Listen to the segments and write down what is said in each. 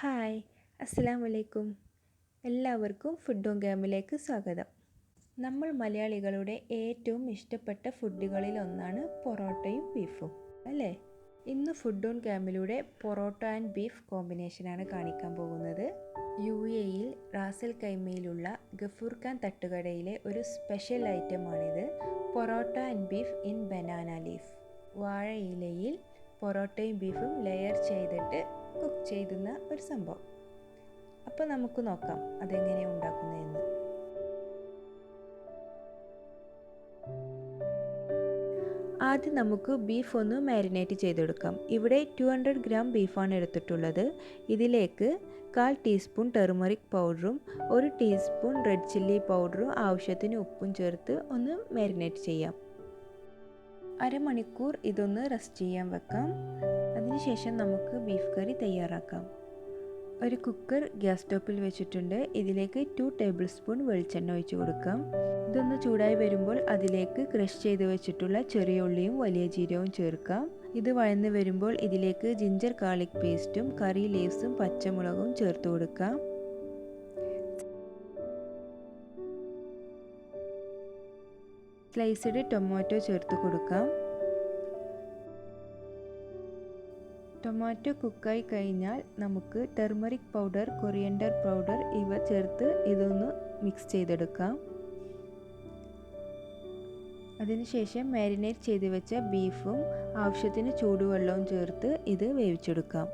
Hi, അസ്സലാമു അലൈക്കും. എല്ലാവർക്കും ഫുഡോങ്കാമിലേക്ക് സ്വാഗതം. നമ്മൾ മലയാളികളുടെ ഏറ്റവും ഇഷ്ടപ്പെട്ട ഫുഡുകളിൽ ഒന്നാണ് പൊറോട്ടയും ബീഫും, അല്ലേ? ഇന്ന് ഫുഡോങ്കാമിലൂടെ പൊറോട്ട ആൻഡ് ബീഫ് കോമ്പിനേഷനാണ് കാണിക്കാൻ പോകുന്നത്. UAEയിൽ റാസൽ കൈമയിലുള്ള ഗഫൂർ ഖാൻ തട്ടുകടയിലെ ഒരു സ്പെഷ്യൽ ഐറ്റമാണിത്. Porotta and beef in banana leaf. വാഴയിലയിൽ പൊറോട്ടയും ബീഫും ലെയർ ചെയ്തിട്ട് കുക്ക് ചെയ്യുന്ന ഒരു സംഭവം. അപ്പോൾ നമുക്ക് നോക്കാം അതെങ്ങനെയാണ് ഉണ്ടാക്കുന്നതെന്ന്. ആദ്യം നമുക്ക് ബീഫ് ഒന്ന് മാരിനേറ്റ് ചെയ്തെടുക്കാം. ഇവിടെ 200 ഗ്രാം ബീഫാണ് എടുത്തിട്ടുള്ളത്. ഇതിലേക്ക് 1/4 ടീസ്പൂൺ ടെർമറിക് പൗഡറും 1 ടീസ്പൂൺ റെഡ് ചില്ലി പൗഡറും ആവശ്യത്തിന് ഉപ്പും ചേർത്ത് ഒന്ന് മാരിനേറ്റ് ചെയ്യാം. അരമണിക്കൂർ ഇതൊന്ന് റെസ്റ്റ് ചെയ്യാൻ വെക്കാം. അതിനുശേഷം നമുക്ക് ബീഫ് കറി തയ്യാറാക്കാം. ഒരു കുക്കർ ഗ്യാസ് സ്റ്റോപ്പിൽ വെച്ചിട്ടുണ്ട്. ഇതിലേക്ക് 2 ടേബിൾ സ്പൂൺ വെളിച്ചെണ്ണ ഒഴിച്ച് കൊടുക്കാം. ഇതൊന്ന് ചൂടായി വരുമ്പോൾ അതിലേക്ക് ക്രഷ് ചെയ്ത് വെച്ചിട്ടുള്ള ചെറിയ ഉള്ളിയും വലിയ ജീരകവും ചേർക്കാം. ഇത് വഴന്ന് വരുമ്പോൾ ഇതിലേക്ക് ജിഞ്ചർ ഗാർലിക് പേസ്റ്റും കറി ലീവ്സും പച്ചമുളകും ചേർത്ത് കൊടുക്കാം. സ്ലൈസ്ഡ് ടൊമാറ്റോ ചേർത്ത് കൊടുക്കാം. ടൊമാറ്റോ കുക്കായി കഴിഞ്ഞാൽ നമുക്ക് ടെർമറിക് പൗഡർ, കൊറിയൻഡർ പൗഡർ ഇവ ചേർത്ത് ഇതൊന്ന് മിക്സ് ചെയ്തെടുക്കാം. അതിനുശേഷം മാരിനേറ്റ് ചെയ്ത് വെച്ച ബീഫും ആവശ്യത്തിന് ചൂടുവെള്ളവും ചേർത്ത് ഇത് വേവിച്ചെടുക്കാം.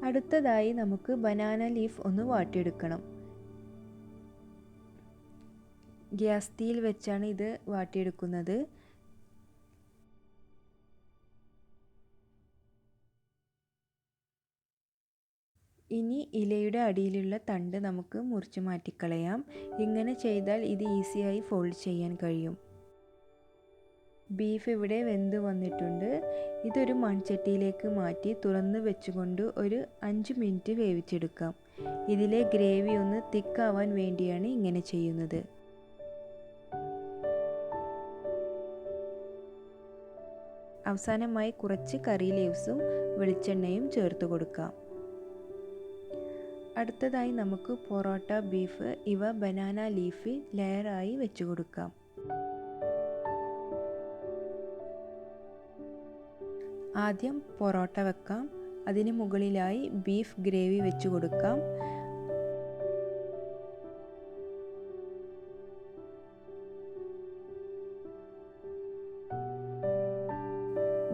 അടുത്തതായി നമുക്ക് ബനാന ലീഫ് ഒന്ന് വാട്ടിയെടുക്കണം. ഗ്യാസ് തീയിൽ വെച്ചാണ് ഇത് വാട്ടിയെടുക്കുന്നത്. ഇനി ഇലയുടെ അടിയിലുള്ള തണ്ട് നമുക്ക് മുറിച്ച് മാറ്റിക്കളയാം. ഇങ്ങനെ ചെയ്താൽ ഇത് ഈസിയായി ഫോൾഡ് ചെയ്യാൻ കഴിയും. ബീഫ് ഇവിടെ വെന്ത് വന്നിട്ടുണ്ട്. ഇതൊരു മൺചട്ടിയിലേക്ക് മാറ്റി തുറന്ന് വെച്ചുകൊണ്ട് ഒരു 5 മിനിറ്റ് വേവിച്ചെടുക്കാം. ഇതിലെ ഗ്രേവി ഒന്ന് തിക്കാവാൻ വേണ്ടിയാണ് ഇങ്ങനെ ചെയ്യുന്നത്. അവസാനമായി കുറച്ച് കറി ലീവ്സും വെളിച്ചെണ്ണയും ചേർത്ത് കൊടുക്കാം. അടുത്തതായി നമുക്ക് പൊറോട്ട, ബീഫ് ഇവ ബനാന ലീഫ് ലെയറായി വെച്ച് കൊടുക്കാം. ആദ്യം പൊറോട്ട വെക്കാം. അതിന് മുകളിലായി ബീഫ് ഗ്രേവി വെച്ച് കൊടുക്കാം.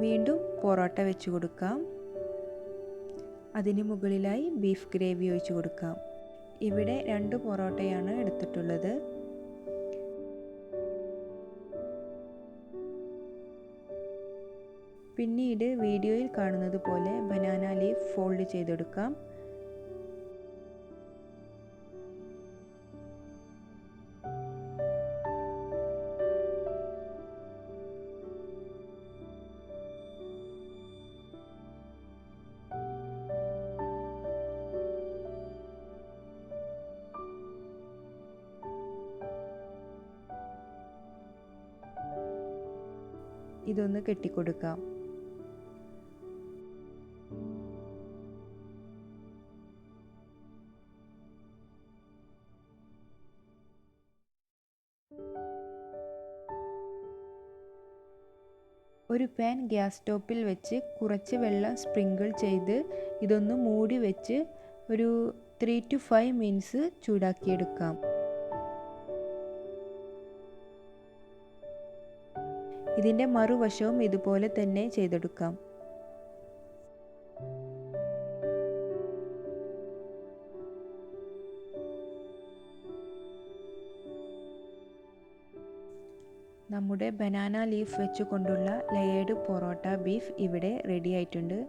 വീണ്ടും പൊറോട്ട വെച്ച് കൊടുക്കാം. അതിന് മുകളിലായി ബീഫ് ഗ്രേവി ഒഴിച്ച് കൊടുക്കാം. ഇവിടെ 2 പൊറോട്ടയാണ് എടുത്തിട്ടുള്ളത്. പിന്നീട് വീഡിയോയിൽ കാണുന്നത് പോലെ ബനാന ലീഫ് ഫോൾഡ് ചെയ്തെടുക്കാം. ഇതൊന്ന് കെട്ടിക്കൊടുക്കാം. ഒരു പാൻ ഗ്യാസ് സ്റ്റോപ്പിൽ വെച്ച് കുറച്ച് വെള്ളം സ്പ്രിങ്കിൾ ചെയ്ത് ഇതൊന്ന് മൂടി വെച്ച് ഒരു 3 to 5 മിനിറ്റ്സ് ചൂടാക്കിയെടുക്കാം. ഇതിൻ്റെ മറുവശവും ഇതുപോലെ തന്നെ ചെയ്തെടുക്കാം. നമ്മുടെ ബനാന ലീഫ് വെച്ച് കൊണ്ടുള്ള ലെയേർഡ് പൊറോട്ട ബീഫ് ഇവിടെ റെഡി ആയിട്ടുണ്ട്.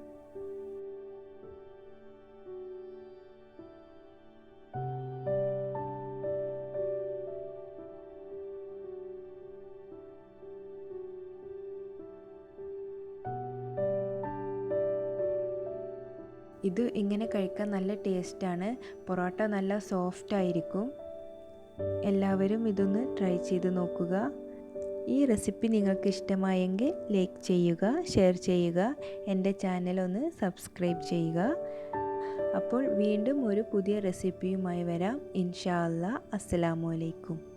ഇത് ഇങ്ങനെ കഴിക്കാൻ നല്ല ടേസ്റ്റാണ്. പൊറോട്ട നല്ല സോഫ്റ്റ് ആയിരിക്കും. എല്ലാവരും ഇതൊന്ന് ട്രൈ ചെയ്ത് നോക്കുക. ഈ റെസിപ്പി നിങ്ങൾക്ക് ഇഷ്ടമായെങ്കിൽ ലൈക്ക് ചെയ്യുക, ഷെയർ ചെയ്യുക, എൻ്റെ ചാനൽ ഒന്ന് സബ്സ്ക്രൈബ് ചെയ്യുക. അപ്പോൾ വീണ്ടും ഒരു പുതിയ റെസിപ്പിയുമായി വരാം. ഇൻഷാ അല്ലാ. അസ്സലാമു അലൈക്കും.